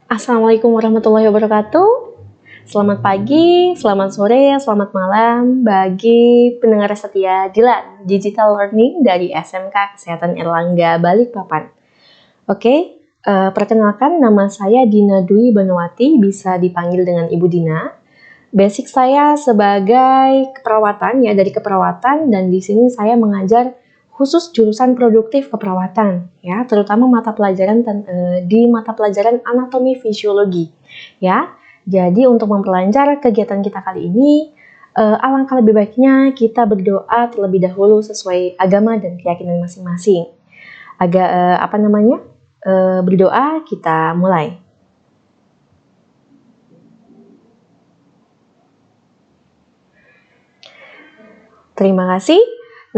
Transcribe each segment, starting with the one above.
Assalamualaikum warahmatullahi wabarakatuh. Selamat pagi, selamat sore, selamat malam bagi pendengar setia Dilan Digital Learning dari SMK Kesehatan Erlangga Balikpapan. Oke, perkenalkan nama saya Dina Dwi Banowati, bisa dipanggil dengan Ibu Dina. Basic saya sebagai keperawatan ya, dari keperawatan, dan di sini saya mengajar khusus jurusan produktif keperawatan ya, terutama mata pelajaran di mata pelajaran anatomi fisiologi ya. Jadi untuk memperlancar kegiatan kita kali ini, alangkah lebih baiknya kita berdoa terlebih dahulu sesuai agama dan keyakinan masing-masing. Berdoa, kita mulai. Terima kasih.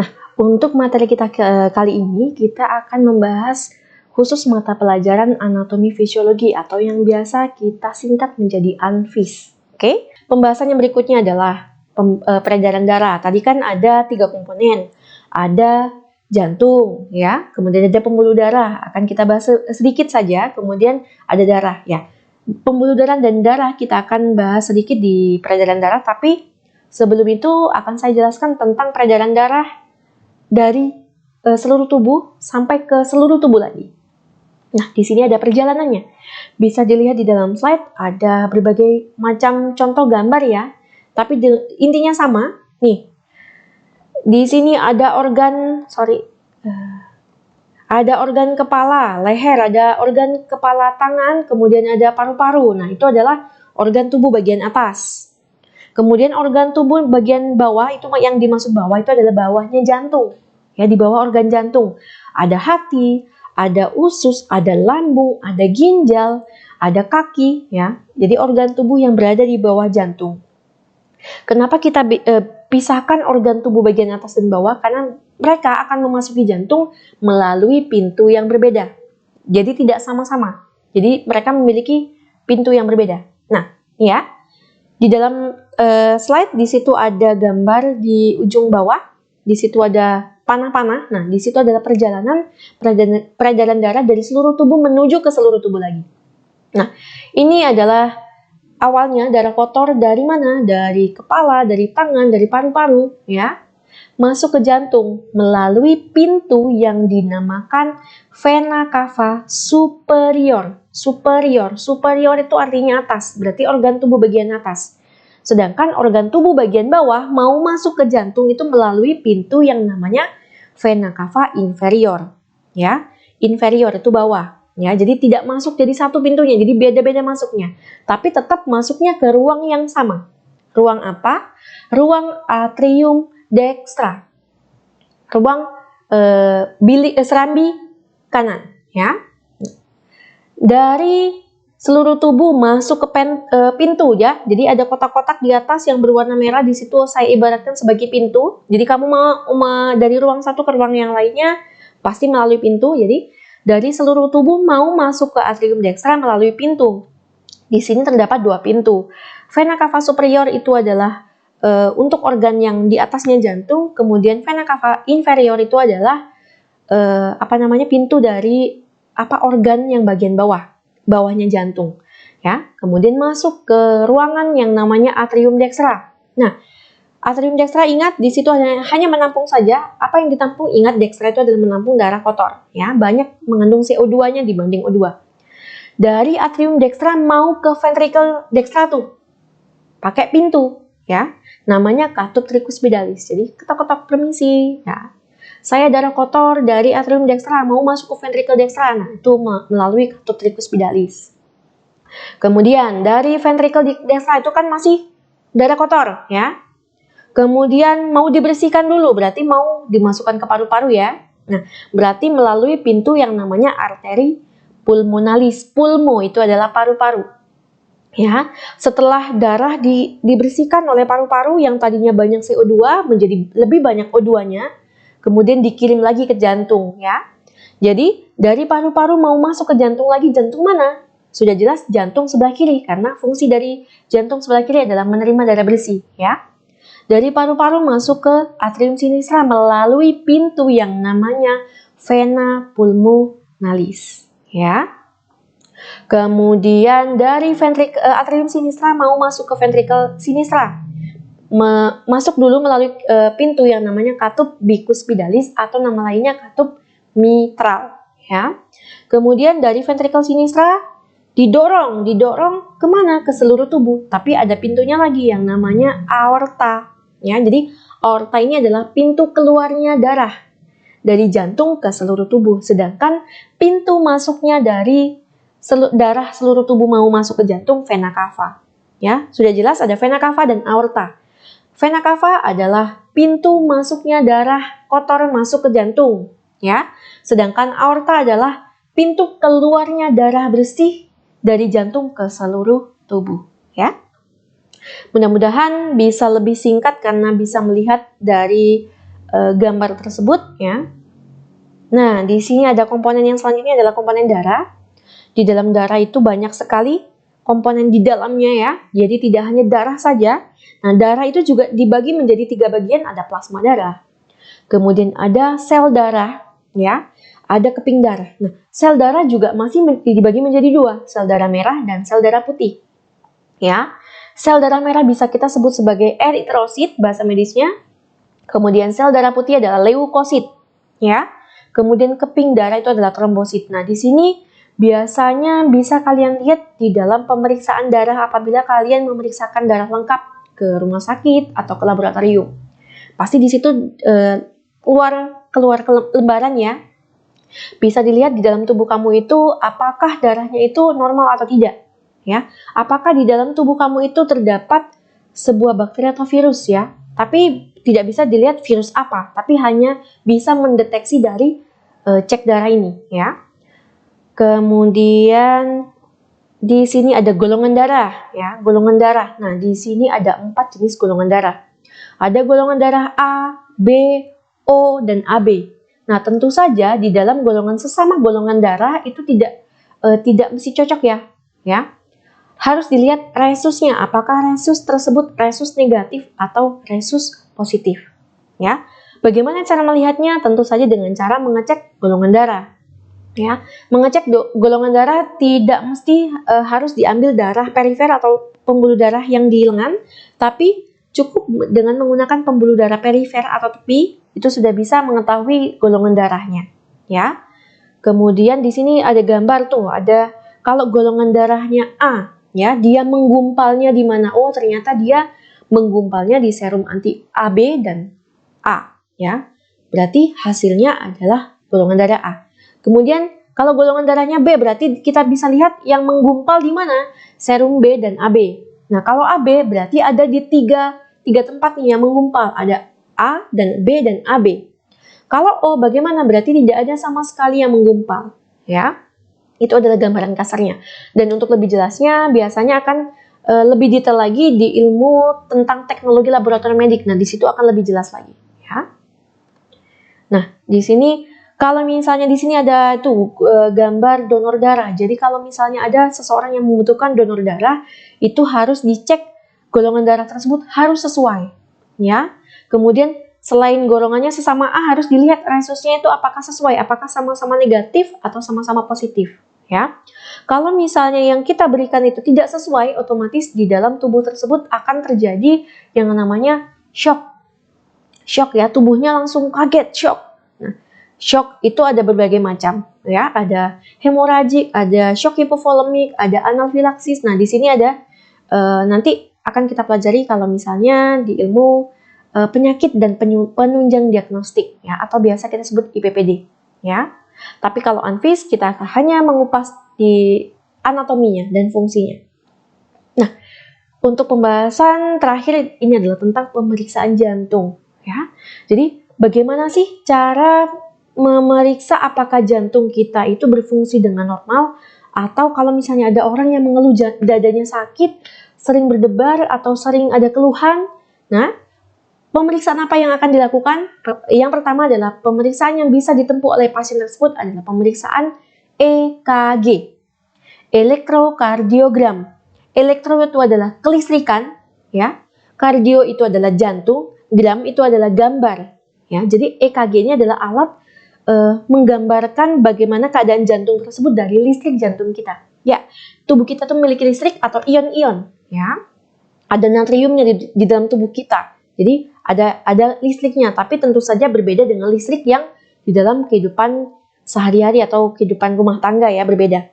Nah, untuk materi kita kali ini, kita akan membahas khusus mata pelajaran anatomi fisiologi atau yang biasa kita singkat menjadi ANFIS. Oke, pembahasan yang berikutnya adalah peredaran darah. Tadi kan ada 3 komponen, ada jantung, ya, kemudian ada pembuluh darah. Akan kita bahas sedikit saja. Kemudian ada darah, ya. Pembuluh darah dan darah kita akan bahas sedikit di peredaran darah, tapi sebelum itu akan saya jelaskan tentang peredaran darah dari seluruh tubuh sampai ke seluruh tubuh lagi. Nah, di sini ada perjalanannya. Bisa dilihat di dalam slide, ada berbagai macam contoh gambar ya. Tapi intinya sama. Nih, di sini ada organ kepala, leher, ada organ kepala tangan, kemudian ada paru-paru. Nah, itu adalah organ tubuh bagian atas. Kemudian organ tubuh bagian bawah, itu yang dimaksud bawah itu adalah bawahnya jantung. Ya, di bawah organ jantung ada hati, ada usus, ada lambung, ada ginjal, ada kaki, ya. Jadi organ tubuh yang berada di bawah jantung. Kenapa kita pisahkan organ tubuh bagian atas dan bawah? Karena mereka akan memasuki jantung melalui pintu yang berbeda. Jadi tidak sama-sama. Jadi mereka memiliki pintu yang berbeda. Nah, ya. Di dalam slide, di situ ada gambar di ujung bawah, di situ ada panah-panah. Nah, di situ adalah peredaran darah dari seluruh tubuh menuju ke seluruh tubuh lagi. Nah, ini adalah awalnya darah kotor dari mana? Dari kepala, dari tangan, dari paru-paru, ya. Masuk ke jantung melalui pintu yang dinamakan vena cava superior. Superior itu artinya atas, berarti organ tubuh bagian atas. Sedangkan organ tubuh bagian bawah mau masuk ke jantung itu melalui pintu yang namanya vena cava inferior. Ya, inferior itu bawah. Ya, jadi tidak masuk jadi satu pintunya, jadi beda-beda masuknya. Tapi tetap masuknya ke ruang yang sama. Ruang apa? Ruang atrium dextra. Ruang serambi kanan, ya. Dari seluruh tubuh masuk ke pintu, ya. Jadi ada kotak-kotak di atas yang berwarna merah, di situ saya ibaratkan sebagai pintu. Jadi kamu mau dari ruang satu ke ruang yang lainnya pasti melalui pintu. Jadi dari seluruh tubuh mau masuk ke atrium dextra melalui pintu. Di sini terdapat 2 pintu. Vena cava superior itu adalah untuk organ yang di atasnya jantung, kemudian vena cava inferior itu adalah pintu dari organ yang bagian bawahnya jantung, ya. Kemudian masuk ke ruangan yang namanya atrium dextra. Nah, atrium dextra, ingat di situ hanya menampung saja. Apa yang ditampung? Ingat, dextra itu adalah menampung darah kotor, ya. Banyak mengandung CO2-nya dibanding O2. Dari atrium dextra mau ke ventricle dextra tuh pakai pintu, ya. Namanya katup tricuspidalis. Jadi ketok-ketok, permisi, ya. Saya darah kotor dari atrium dextra mau masuk ke ventricle dextra. Nah, itu melalui katup tricuspidalis. Kemudian dari ventricle dextra itu kan masih darah kotor, ya. Kemudian mau dibersihkan dulu, berarti mau dimasukkan ke paru-paru, ya. Nah, berarti melalui pintu yang namanya arteri pulmonalis. Pulmo itu adalah paru-paru. Ya, setelah darah dibersihkan oleh paru-paru yang tadinya banyak CO2 menjadi lebih banyak O2-nya, kemudian dikirim lagi ke jantung, ya. Jadi dari paru-paru mau masuk ke jantung lagi, jantung mana? Sudah jelas jantung sebelah kiri, karena fungsi dari jantung sebelah kiri adalah menerima darah bersih, ya. Dari paru-paru masuk ke atrium sinistra melalui pintu yang namanya vena pulmonalis, ya. Kemudian dari atrium sinistra mau masuk ke ventricle sinistra. Masuk dulu melalui pintu yang namanya katup bicuspidalis atau nama lainnya katup mitral, ya. Kemudian dari ventricle sinistra didorong kemana? Ke seluruh tubuh. Tapi ada pintunya lagi yang namanya aorta, ya. Jadi aorta ini adalah pintu keluarnya darah dari jantung ke seluruh tubuh. Sedangkan pintu masuknya dari darah seluruh tubuh mau masuk ke jantung vena cava. Ya, sudah jelas ada vena cava dan aorta. Vena cava adalah pintu masuknya darah kotor masuk ke jantung, ya. Sedangkan aorta adalah pintu keluarnya darah bersih dari jantung ke seluruh tubuh, ya. Mudah-mudahan bisa lebih singkat karena bisa melihat dari gambar tersebut, ya. Nah, di sini ada komponen yang selanjutnya adalah komponen darah. Di dalam darah itu banyak sekali komponen di dalamnya, ya. Jadi tidak hanya darah saja. Nah, darah itu juga dibagi menjadi 3 bagian, ada plasma darah. Kemudian ada sel darah, ya. Ada keping darah. Nah, sel darah juga masih dibagi menjadi 2, sel darah merah dan sel darah putih. Ya. Sel darah merah bisa kita sebut sebagai eritrosit bahasa medisnya. Kemudian sel darah putih adalah leukosit, ya. Kemudian keping darah itu adalah trombosit. Nah, di sini biasanya bisa kalian lihat di dalam pemeriksaan darah apabila kalian memeriksakan darah lengkap ke rumah sakit atau ke laboratorium. Pasti di situ keluar lembaran, ya. Bisa dilihat di dalam tubuh kamu itu apakah darahnya itu normal atau tidak, ya. Apakah di dalam tubuh kamu itu terdapat sebuah bakteri atau virus, ya. Tapi tidak bisa dilihat virus apa, tapi hanya bisa mendeteksi dari cek darah ini, ya. Kemudian di sini ada golongan darah, ya, golongan darah. Nah, di sini ada 4 jenis golongan darah. Ada golongan darah A, B, O, dan AB. Nah, tentu saja di dalam sesama golongan darah itu tidak mesti cocok, ya. Harus dilihat resusnya, apakah resus tersebut resus negatif atau resus positif, ya. Bagaimana cara melihatnya? Tentu saja dengan cara mengecek golongan darah. Ya, mengecek golongan darah tidak mesti harus diambil darah perifer atau pembuluh darah yang di lengan, tapi cukup dengan menggunakan pembuluh darah perifer atau tepi itu sudah bisa mengetahui golongan darahnya, ya. Kemudian di sini ada gambar tuh, ada kalau golongan darahnya A, ya, dia menggumpalnya di mana? Oh, ternyata dia menggumpalnya di serum anti AB dan A, ya. Berarti hasilnya adalah golongan darah A. Kemudian kalau golongan darahnya B berarti kita bisa lihat yang menggumpal di mana? Serum B dan AB. Nah, kalau AB berarti ada di tiga tempat nih yang menggumpal. Ada A dan B dan AB. Kalau O bagaimana? Berarti tidak ada sama sekali yang menggumpal, ya. Itu adalah gambaran kasarnya. Dan untuk lebih jelasnya biasanya akan lebih detail lagi di ilmu tentang teknologi laboratorium medik. Nah, di situ akan lebih jelas lagi, ya. Nah, di sini kalau misalnya di sini ada tuh gambar donor darah. Jadi kalau misalnya ada seseorang yang membutuhkan donor darah, itu harus dicek golongan darah tersebut harus sesuai, ya. Kemudian selain golongannya sesama A harus dilihat resusnya itu apakah sesuai, apakah sama-sama negatif atau sama-sama positif, ya. Kalau misalnya yang kita berikan itu tidak sesuai, otomatis di dalam tubuh tersebut akan terjadi yang namanya shock. Shock, ya, tubuhnya langsung kaget, shock. Shock itu ada berbagai macam, ya. Ada hemoragik, ada shock hipovolemik, ada anafilaksis. Nah, di sini ada nanti akan kita pelajari kalau misalnya di ilmu penyakit dan penunjang diagnostik, ya, atau biasa kita sebut IPPD, ya. Tapi kalau anfis kita hanya mengupas di anatominya dan fungsinya. Nah, untuk pembahasan terakhir ini adalah tentang pemeriksaan jantung, ya. Jadi bagaimana sih cara memeriksa apakah jantung kita itu berfungsi dengan normal, atau kalau misalnya ada orang yang mengeluh dadanya sakit, sering berdebar atau sering ada keluhan. Nah, pemeriksaan apa yang akan dilakukan? Yang pertama adalah pemeriksaan yang bisa ditempuh oleh pasien tersebut adalah pemeriksaan EKG, elektrokardiogram. Elektro itu adalah kelistrikan, ya. Kardio itu adalah jantung, gram itu adalah gambar, ya. Jadi EKG ini adalah alat menggambarkan bagaimana keadaan jantung tersebut dari listrik jantung kita, Ya, tubuh kita tuh memiliki listrik atau ion-ion, ya. Ada natriumnya di dalam tubuh kita. Jadi ada listriknya, tapi tentu saja berbeda dengan listrik yang di dalam kehidupan sehari-hari atau kehidupan rumah tangga ya, berbeda.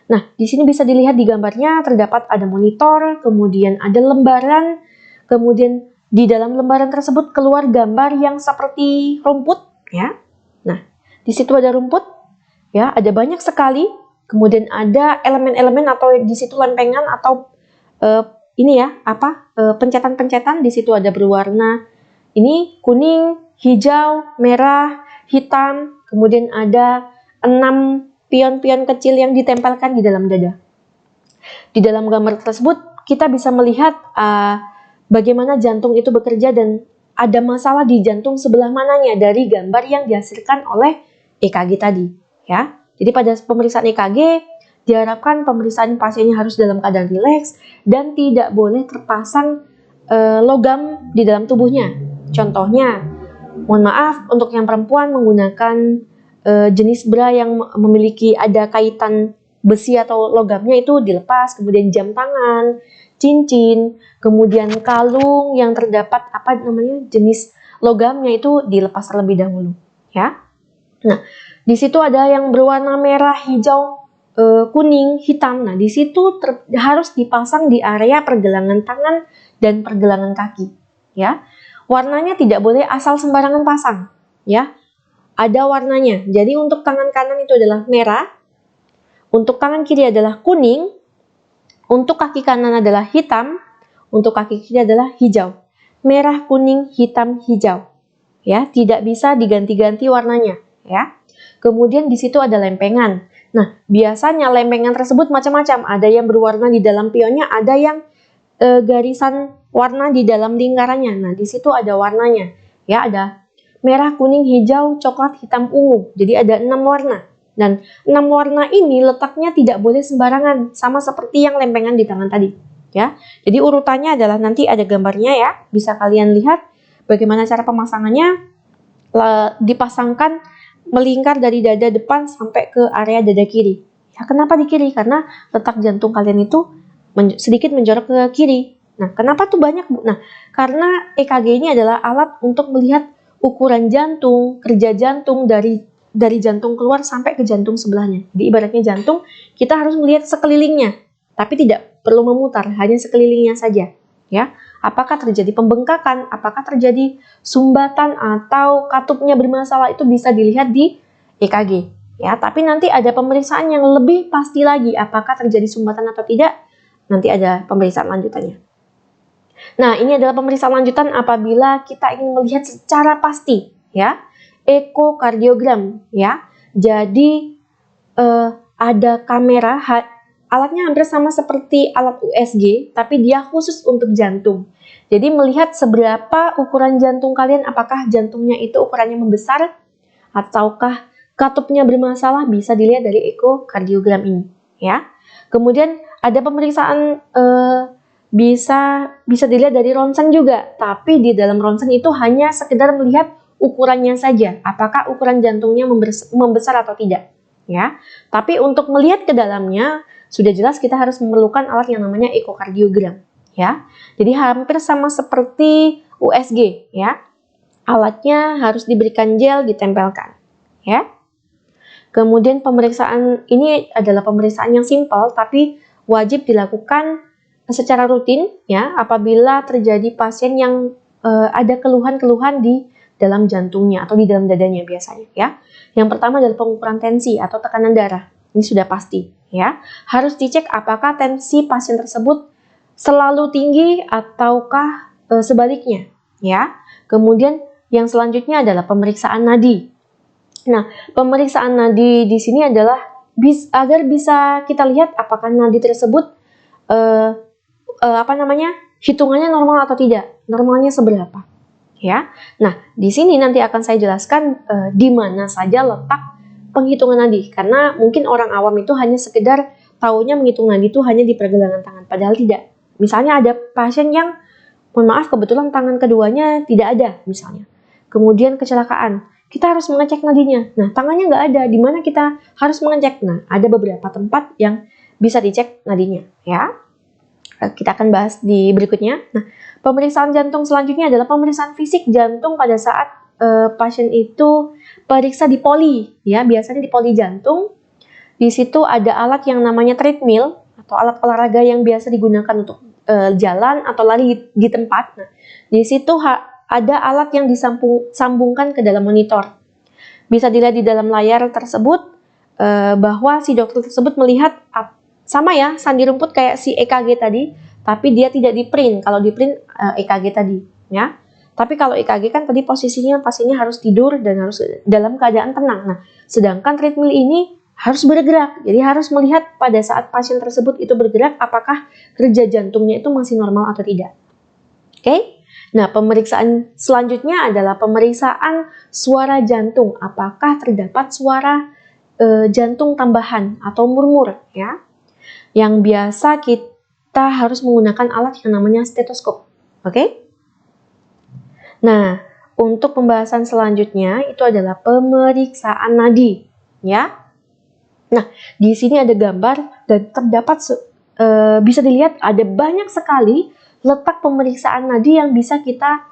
Nah, di sini bisa dilihat di gambarnya terdapat ada monitor, kemudian ada lembaran, kemudian di dalam lembaran tersebut keluar gambar yang seperti rumput, ya. Nah, di situ ada rumput, ya, ada banyak sekali. Kemudian ada elemen-elemen atau di situ lempengan atau pencetan-pencetan. Di situ ada berwarna ini kuning, hijau, merah, hitam. Kemudian ada 6 pion-pion kecil yang ditempelkan di dalam dada. Di dalam gambar tersebut kita bisa melihat bagaimana jantung itu bekerja dan ada masalah di jantung sebelah mananya dari gambar yang dihasilkan oleh EKG tadi, ya. Jadi pada pemeriksaan EKG diharapkan pemeriksaan pasiennya harus dalam keadaan rileks dan tidak boleh terpasang logam di dalam tubuhnya. Contohnya, mohon maaf untuk yang perempuan menggunakan jenis bra yang memiliki ada kaitan besi atau logamnya itu dilepas, kemudian jam tangan, cincin, kemudian kalung yang terdapat jenis logamnya itu dilepas terlebih dahulu, ya. Nah, di situ ada yang berwarna merah, hijau, kuning, hitam. Nah, di situ harus dipasang di area pergelangan tangan dan pergelangan kaki, ya. Warnanya tidak boleh asal sembarangan pasang, ya. Ada warnanya. Jadi untuk tangan kanan itu adalah merah, untuk tangan kiri adalah kuning, untuk kaki kanan adalah hitam, untuk kaki kiri adalah hijau. Merah, kuning, hitam, hijau. Ya, tidak bisa diganti-ganti warnanya, ya. Kemudian di situ ada lempengan. Nah, biasanya lempengan tersebut macam-macam. Ada yang berwarna di dalam pionnya, ada yang garisan warna di dalam lingkarannya. Nah, di situ ada warnanya. Ya, ada merah, kuning, hijau, coklat, hitam, ungu. Jadi ada 6 warna. Dan 6 warna ini letaknya tidak boleh sembarangan, sama seperti yang lempengan di tangan tadi, ya. Jadi urutannya adalah nanti ada gambarnya ya, bisa kalian lihat bagaimana cara pemasangannya. Dipasangkan melingkar dari dada depan sampai ke area dada kiri. Ya, kenapa di kiri? Karena letak jantung kalian itu sedikit menjorok ke kiri. Nah, kenapa tuh banyak, Bu? Nah, karena EKG ini adalah alat untuk melihat ukuran jantung, kerja jantung dari jantung keluar sampai ke jantung sebelahnya. Jadi ibaratnya jantung, kita harus melihat sekelilingnya, tapi tidak perlu memutar, hanya sekelilingnya saja. Ya, apakah terjadi pembengkakan, apakah terjadi sumbatan atau katupnya bermasalah itu bisa dilihat di EKG. Ya, tapi nanti ada pemeriksaan yang lebih pasti lagi, apakah terjadi sumbatan atau tidak. Nanti ada pemeriksaan lanjutannya. Nah, ini adalah pemeriksaan lanjutan apabila kita ingin melihat secara pasti, ya. Ekokardiogram, ya. Jadi ada kamera, alatnya hampir sama seperti alat USG, tapi dia khusus untuk jantung. Jadi melihat seberapa ukuran jantung kalian, apakah jantungnya itu ukurannya membesar ataukah katupnya bermasalah, bisa dilihat dari ekokardiogram ini, ya. Kemudian ada pemeriksaan bisa dilihat dari ronsen juga, tapi di dalam ronsen itu hanya sekedar melihat ukurannya saja, apakah ukuran jantungnya membesar atau tidak, ya. Tapi untuk melihat ke dalamnya sudah jelas kita harus memerlukan alat yang namanya ekokardiogram, ya. Jadi hampir sama seperti USG, ya. Alatnya harus diberikan gel, ditempelkan, ya. Kemudian pemeriksaan ini adalah pemeriksaan yang simpel tapi wajib dilakukan secara rutin, ya, apabila terjadi pasien yang ada keluhan-keluhan di dalam jantungnya atau di dalam dadanya biasanya, ya. Yang pertama adalah pengukuran tensi atau tekanan darah. Ini sudah pasti, ya. Harus dicek apakah tensi pasien tersebut selalu tinggi ataukah sebaliknya, ya. Kemudian yang selanjutnya adalah pemeriksaan nadi. Nah, pemeriksaan nadi di sini adalah agar bisa kita lihat apakah nadi tersebut hitungannya normal atau tidak, normalnya seberapa. Ya, nah di sini nanti akan saya jelaskan di mana saja letak penghitungan nadi, karena mungkin orang awam itu hanya sekedar taunya menghitung nadi itu hanya di pergelangan tangan, padahal tidak. Misalnya ada pasien yang, mohon maaf, kebetulan tangan keduanya tidak ada misalnya, kemudian kecelakaan, kita harus mengecek nadinya. Nah, tangannya nggak ada, di mana kita harus mengecek? Nah, ada beberapa tempat yang bisa dicek nadinya ya. Kita akan bahas di berikutnya. Nah, pemeriksaan jantung selanjutnya adalah pemeriksaan fisik jantung pada saat pasien itu periksa di poli ya, biasanya di poli jantung. Di situ ada alat yang namanya treadmill atau alat olahraga yang biasa digunakan untuk jalan atau lari di tempat. Nah, di situ ada alat yang disambungkan ke dalam monitor. Bisa dilihat di dalam layar tersebut bahwa si dokter tersebut melihat sama ya, sandi rumput kayak si EKG tadi, tapi dia tidak di print. Kalau di print EKG tadi, ya. Tapi kalau EKG kan tadi posisinya pasiennya harus tidur dan harus dalam keadaan tenang. Nah, sedangkan treadmill ini harus bergerak. Jadi harus melihat pada saat pasien tersebut itu bergerak, apakah kerja jantungnya itu masih normal atau tidak. Oke? Nah, pemeriksaan selanjutnya adalah pemeriksaan suara jantung. Apakah terdapat suara jantung tambahan atau murmur, ya? Yang biasa kita harus menggunakan alat yang namanya stetoskop. Oke? Nah, untuk pembahasan selanjutnya itu adalah pemeriksaan nadi, ya. Nah, di sini ada gambar dan terdapat bisa dilihat ada banyak sekali letak pemeriksaan nadi yang bisa kita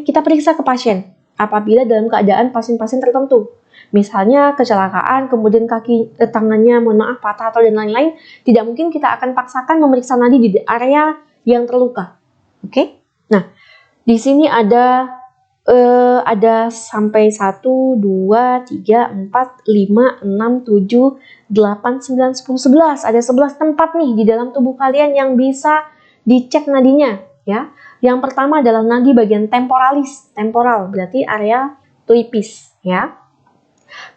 kita periksa ke pasien apabila dalam keadaan pasien-pasien tertentu. Misalnya kecelakaan, kemudian tangannya mohon maaf patah atau dan lain-lain, tidak mungkin kita akan paksakan memeriksa nadi di area yang terluka. Oke? Nah, di sini ada sampai 1, 2, 3, 4, 5, 6, 7, 8, 9, 10, 11. Ada 11 tempat nih di dalam tubuh kalian yang bisa dicek nadinya, ya. Yang pertama adalah nadi bagian temporalis. Temporal berarti area pelipis, ya.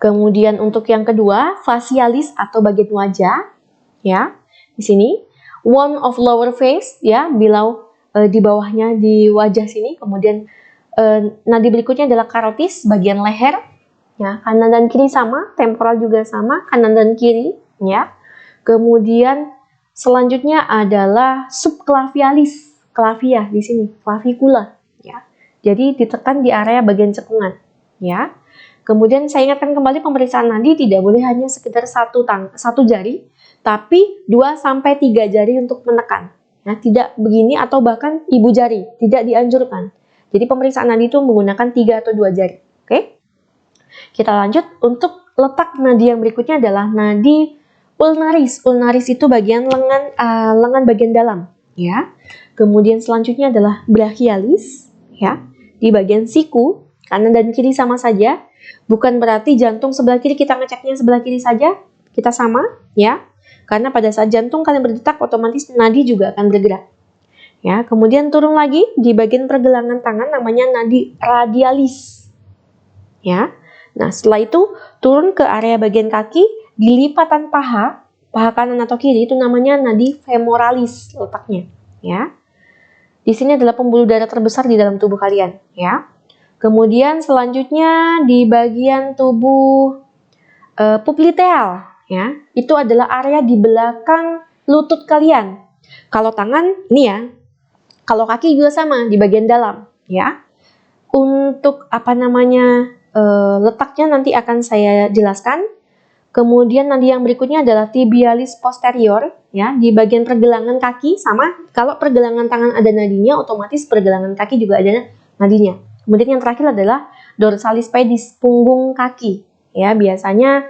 Kemudian untuk yang kedua, facialis atau bagian wajah, ya. Di sini one of lower face, ya, di bawahnya di wajah sini. Kemudian nadi berikutnya adalah karotis, bagian leher, ya, kanan dan kiri sama, temporal juga sama, kanan dan kiri, ya. Kemudian selanjutnya adalah subclavialis, clavia di sini, clavicula, ya. Jadi ditekan di area bagian cekungan, ya. Kemudian saya ingatkan kembali pemeriksaan nadi tidak boleh hanya sekedar satu jari, tapi 2-3 jari untuk menekan. Ya, tidak begini atau bahkan ibu jari, tidak dianjurkan. Jadi pemeriksaan nadi itu menggunakan 3 atau 2 jari. Oke? Kita lanjut. Untuk letak nadi yang berikutnya adalah nadi ulnaris. Ulnaris itu bagian lengan bagian dalam, ya. Kemudian selanjutnya adalah brachialis, ya, di bagian siku, kanan dan kiri sama saja. Bukan berarti jantung sebelah kiri kita ngeceknya sebelah kiri saja, kita sama, ya. Karena pada saat jantung kalian berdetak, otomatis nadi juga akan bergerak. Ya, kemudian turun lagi di bagian pergelangan tangan namanya nadi radialis. Ya. Nah, setelah itu turun ke area bagian kaki di lipatan paha kanan atau kiri itu namanya nadi femoralis letaknya, ya. Di sini adalah pembuluh darah terbesar di dalam tubuh kalian, ya. Kemudian selanjutnya di bagian tubuh popliteal, ya. Itu adalah area di belakang lutut kalian. Kalau tangan ini ya. Kalau kaki juga sama di bagian dalam, ya. Untuk letaknya nanti akan saya jelaskan. Kemudian nadi yang berikutnya adalah tibialis posterior, ya, di bagian pergelangan kaki sama. Kalau pergelangan tangan ada nadinya, otomatis pergelangan kaki juga ada nadinya. Kemudian yang terakhir adalah dorsalis pedis, punggung kaki, ya. Biasanya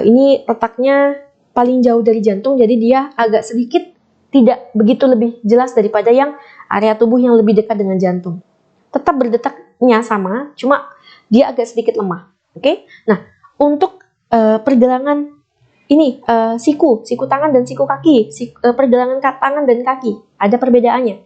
ini letaknya paling jauh dari jantung, jadi dia agak sedikit tidak begitu lebih jelas daripada yang area tubuh yang lebih dekat dengan jantung. Tetap berdetaknya sama, cuma dia agak sedikit lemah. Oke? Nah, untuk pergelangan ini siku tangan dan siku kaki, pergelangan tangan dan kaki ada perbedaannya.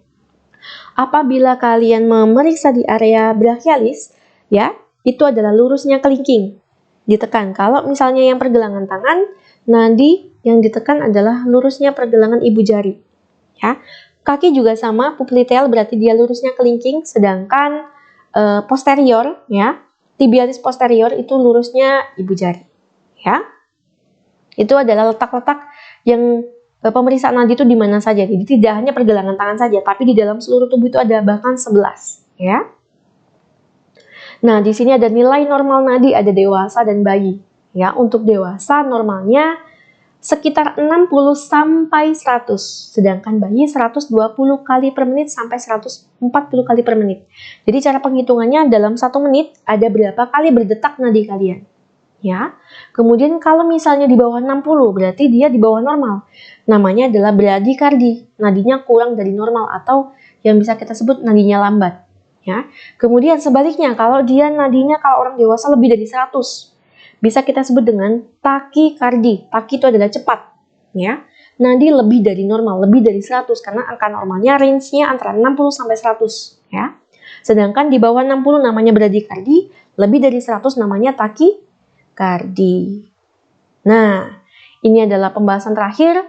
Apabila kalian memeriksa di area brachialis, ya, itu adalah lurusnya kelingking ditekan. Kalau misalnya yang pergelangan tangan, nadi yang ditekan adalah lurusnya pergelangan ibu jari, ya. Kaki juga sama, popliteal berarti dia lurusnya kelingking, sedangkan posterior, ya, tibialis posterior itu lurusnya ibu jari, ya. Itu adalah letak-letak yang pemeriksaan nadi itu di mana saja. Jadi tidak hanya pergelangan tangan saja, tapi di dalam seluruh tubuh itu ada bahkan 11, ya. Nah, di sini ada nilai normal nadi, ada dewasa dan bayi. Ya, untuk dewasa normalnya sekitar 60 sampai 100, sedangkan bayi 120 kali per menit sampai 140 kali per menit. Jadi cara penghitungannya dalam 1 menit ada berapa kali berdetak nadi kalian. Ya. Kemudian kalau misalnya di bawah 60 berarti dia di bawah normal. Namanya adalah bradikardi, nadinya kurang dari normal atau yang bisa kita sebut nadinya lambat. Ya. Kemudian sebaliknya kalau dia nadinya kalau orang dewasa lebih dari 100 bisa kita sebut dengan takikardi. Taki itu adalah cepat, ya. Nadi lebih dari normal, lebih dari 100 karena angka normalnya range-nya antara 60 sampai 100, ya. Sedangkan di bawah 60 namanya bradikardi, lebih dari 100 namanya takikardi. Nah, ini adalah pembahasan terakhir.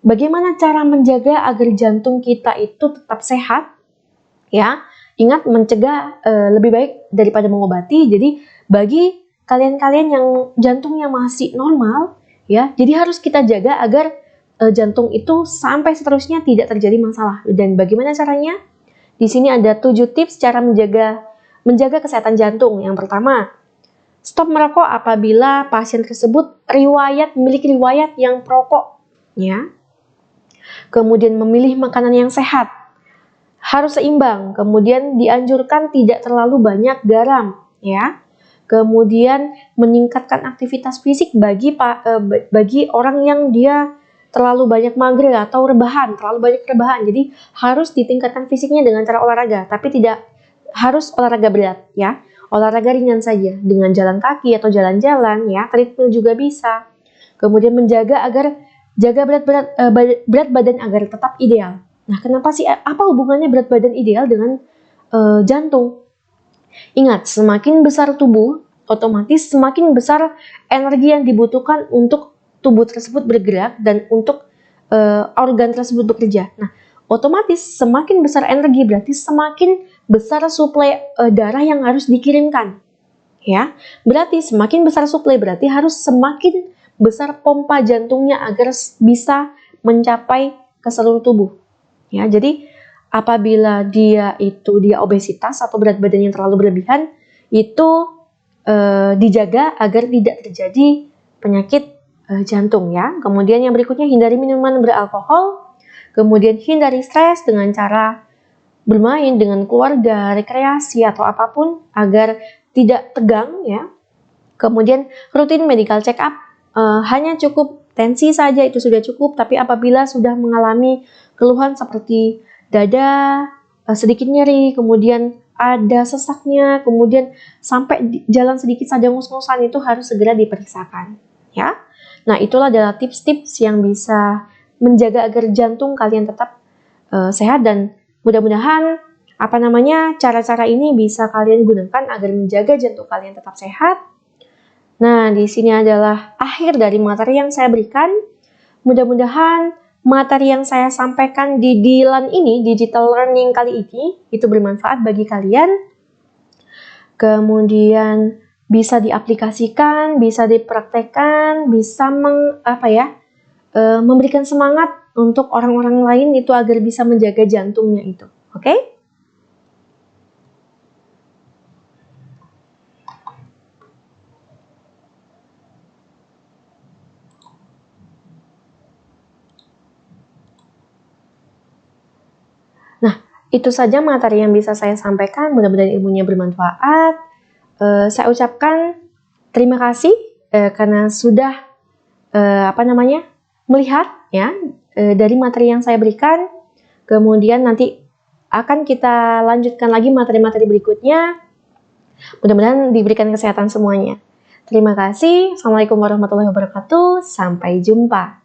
Bagaimana cara menjaga agar jantung kita itu tetap sehat, ya. Ingat, mencegah lebih baik daripada mengobati. Jadi bagi kalian-kalian yang jantungnya masih normal, ya, jadi harus kita jaga agar jantung itu sampai seterusnya tidak terjadi masalah. Dan bagaimana caranya? Di sini ada 7 tips cara menjaga kesehatan jantung. Yang pertama, stop merokok apabila pasien tersebut memiliki riwayat yang perokok, ya. Kemudian memilih makanan yang sehat, harus seimbang. Kemudian dianjurkan tidak terlalu banyak garam, ya. Kemudian meningkatkan aktivitas fisik bagi orang yang dia terlalu banyak mager atau terlalu banyak rebahan. Jadi harus ditingkatkan fisiknya dengan cara olahraga, tapi tidak harus olahraga berat, ya. Olahraga ringan saja dengan jalan kaki atau jalan-jalan, ya. Treadmill juga bisa. Kemudian jaga berat badan agar tetap ideal. Nah, kenapa sih, apa hubungannya berat badan ideal dengan jantung? Ingat, semakin besar tubuh, otomatis semakin besar energi yang dibutuhkan untuk tubuh tersebut bergerak dan untuk organ tersebut bekerja. Nah, otomatis semakin besar energi berarti semakin besar suplai darah yang harus dikirimkan. Ya, berarti semakin besar suplai berarti harus semakin besar pompa jantungnya agar bisa mencapai ke seluruh tubuh. Ya, jadi apabila dia obesitas atau berat badan yang terlalu berlebihan, itu dijaga agar tidak terjadi penyakit jantung, ya. Kemudian yang berikutnya, hindari minuman beralkohol. Kemudian hindari stres dengan cara bermain dengan keluarga, rekreasi atau apapun agar tidak tegang, ya. Kemudian rutin medical check up, hanya cukup tensi saja itu sudah cukup. Tapi apabila sudah mengalami keluhan seperti dada, sedikit nyeri, kemudian ada sesaknya, kemudian sampai jalan sedikit saja ngos-ngosan, itu harus segera diperiksakan, ya. Nah, itulah adalah tips-tips yang bisa menjaga agar jantung kalian tetap sehat, dan mudah-mudahan cara-cara ini bisa kalian gunakan agar menjaga jantung kalian tetap sehat. Nah, di sini adalah akhir dari materi yang saya berikan. Mudah-mudahan materi yang saya sampaikan di DLearn ini, digital learning kali ini, itu bermanfaat bagi kalian. Kemudian bisa diaplikasikan, bisa dipraktekkan, bisa memberikan semangat untuk orang-orang lain itu agar bisa menjaga jantungnya itu. Oke? Itu saja materi yang bisa saya sampaikan, mudah-mudahan ilmunya bermanfaat. Saya ucapkan terima kasih karena sudah melihat, ya, dari materi yang saya berikan. Kemudian nanti akan kita lanjutkan lagi materi-materi berikutnya. Mudah-mudahan diberikan kesehatan semuanya. Terima kasih. Assalamualaikum warahmatullahi wabarakatuh. Sampai jumpa.